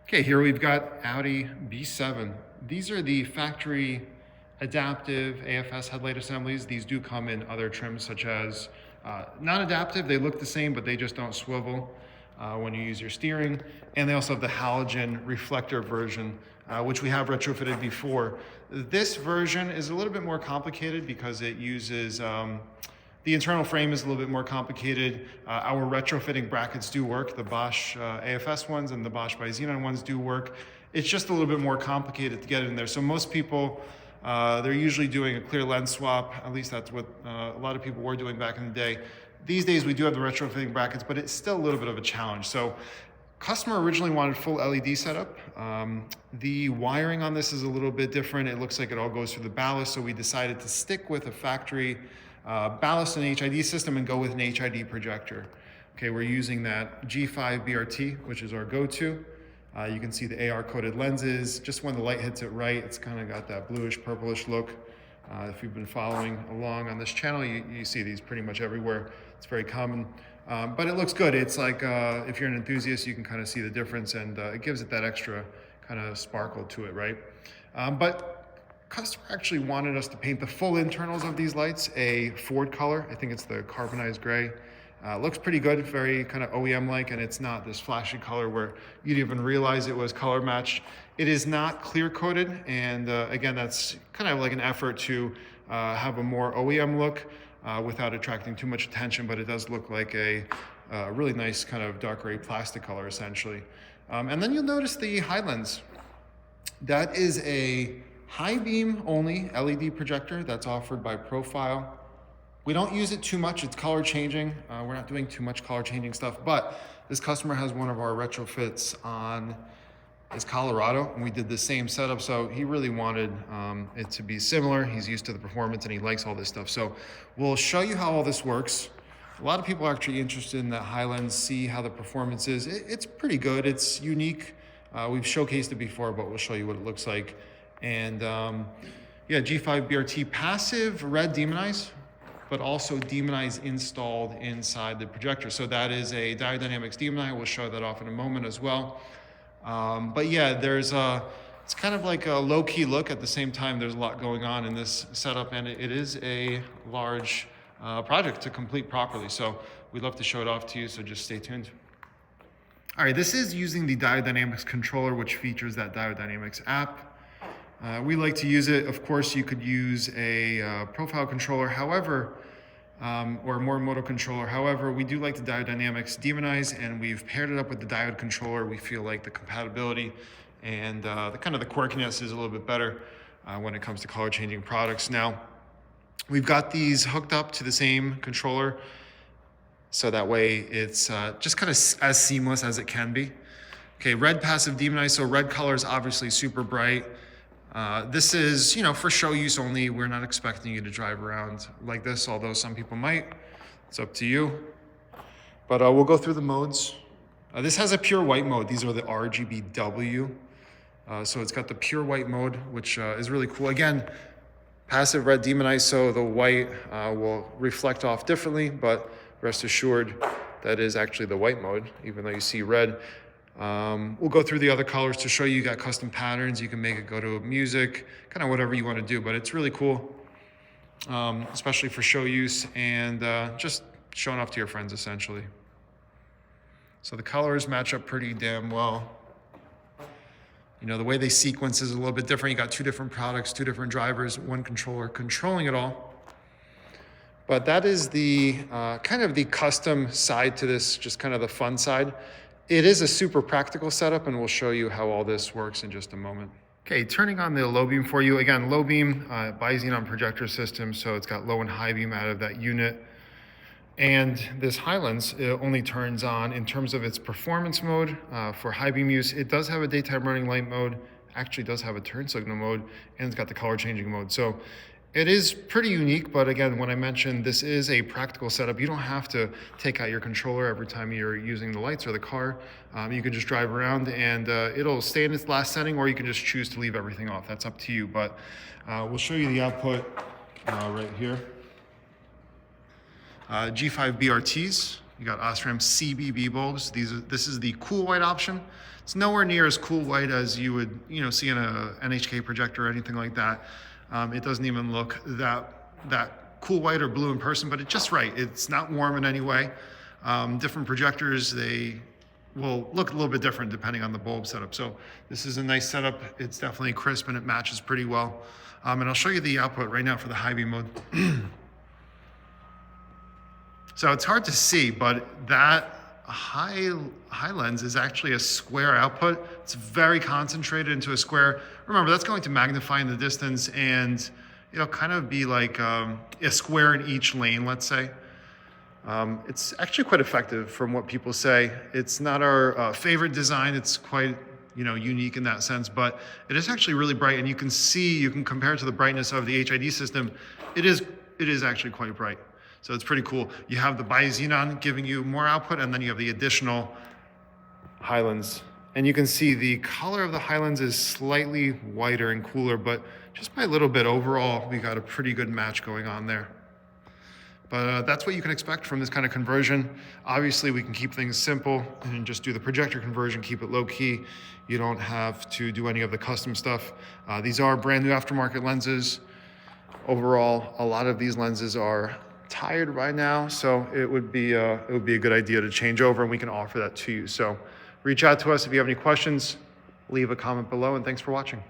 Okay, here we've got Audi B7. These are the factory adaptive AFS headlight assemblies. These do come in other trims such as non-adaptive. They look the same, but they just don't swivel when you use your steering. And they also have the halogen reflector version, which we have retrofitted before. This version is a little bit more complicated because it uses the internal frame is a little bit more complicated. Our retrofitting brackets do work. The Bosch AFS ones and the Bosch by Xenon ones do work. It's just a little bit more complicated to get it in there. So most people, they're usually doing a clear lens swap. At least that's what a lot of people were doing back in the day. These days we do have the retrofitting brackets, but it's still a little bit of a challenge. So customer originally wanted full LED setup. The wiring on this is a little bit different. It looks like it all goes through the ballast. So we decided to stick with a factory ballast and HID system and go with an HID projector. Okay, we're using that G5-BRT, which is our go-to. You can see the AR coated lenses. Just when the light hits it right, it's kind of got that bluish purplish look. If you've been following along on this channel, you see these pretty much everywhere. It's very common, but it looks good. It's like if you're an enthusiast, you can kind of see the difference, and it gives it that extra kind of sparkle to it, right? But customer actually wanted us to paint the full internals of these lights a Ford color. I think it's the carbonized gray. Looks pretty good, very kind of OEM-like, and it's not this flashy color where you'd even realize it was color matched. It is not clear coated, and again, that's kind of like an effort to have a more OEM look without attracting too much attention, but it does look like a really nice kind of dark gray plastic color, essentially. And then you'll notice the high lens. That is a high beam only LED projector that's offered by Profile. We don't use it too much. It's color changing. We're not doing too much color changing stuff, but this customer has one of our retrofits on his Colorado, and we did the same setup. So he really wanted it to be similar. He's used to the performance and he likes all this stuff. So we'll show you how all this works. A lot of people are actually interested in that high lens, see how the performance is. It's pretty good. It's unique. We've showcased it before, but we'll show you what it looks like. And yeah, G5-BRT passive red demonize, but also demonize installed inside the projector. So that is a Diodynamics demonize. We'll show that off in a moment as well. But yeah, it's kind of like a low-key look. At the same time, there's a lot going on in this setup, and it is a large project to complete properly. So we'd love to show it off to you, so just stay tuned. All right, this is using the Diodynamics controller, which features that Diodynamics app. We like to use it. Of course, you could use a Profile controller, however, or a Morimoto controller. However, we do like the Diodynamics demonize, and we've paired it up with the diode controller. We feel like the compatibility and the kind of the quirkiness is a little bit better when it comes to color changing products. Now, we've got these hooked up to the same controller, so that way it's just kind of as seamless as it can be. Okay, red passive demonize, so red color is obviously super bright. This is, for show use only. We're not expecting you to drive around like this, although some people might. It's up to you. But we'll go through the modes. This has a pure white mode. These are the RGBW. So it's got the pure white mode, which is really cool. Again, passive red demonize, so the white will reflect off differently, but rest assured that is actually the white mode, even though you see red. We'll go through the other colors to show you got custom patterns. You can make it go to music, kind of whatever you want to do, but it's really cool, especially for show use and just showing off to your friends, essentially. So the colors match up pretty damn well. The way they sequence is a little bit different. You got two different products, two different drivers, one controller controlling it all. But that is the kind of the custom side to this, just kind of the fun side. It is a super practical setup, and we'll show you how all this works in just a moment. Okay, turning on the low beam for you. Again, low beam by Xenon projector system, so it's got low and high beam out of that unit. And this high lens, it only turns on in terms of its performance mode for high beam use. It does have a daytime running light mode, actually does have a turn signal mode, and it's got the color changing mode. So it is pretty unique, but again, when I mentioned this is a practical setup, you don't have to take out your controller every time you're using the lights or the car. You can just drive around and it'll stay in its last setting, or you can just choose to leave everything off. That's up to you, but we'll show you the output right here. G5-BRTs, You got Osram CBB bulbs. This is the cool white option. It's nowhere near as cool white as you would, see in a NHK projector or anything like that. It doesn't even look that cool white or blue in person, but it's just right. It's not warm in any way. Different projectors, they will look a little bit different depending on the bulb setup. So this is a nice setup. It's definitely crisp and it matches pretty well. And I'll show you the output right now for the high beam mode. So it's hard to see, but that high lens is actually a square output. It's very concentrated into a square. Remember, that's going to magnify in the distance and it'll kind of be like a square in each lane, let's say. It's actually quite effective from what people say. It's not our favorite design. It's quite unique in that sense, but it is actually really bright, and you can compare it to the brightness of the HID system. It is actually quite bright. So it's pretty cool. You have the bi-xenon giving you more output, and then you have the additional high lens. And you can see the color of the high lens is slightly whiter and cooler, but just by a little bit overall, we got a pretty good match going on there. But that's what you can expect from this kind of conversion. Obviously, we can keep things simple and just do the projector conversion, keep it low key. You don't have to do any of the custom stuff. These are brand new aftermarket lenses. Overall, a lot of these lenses are tired by now, so it would be a good idea to change over, and we can offer that to you. So reach out to us if you have any questions, leave a comment below, and thanks for watching.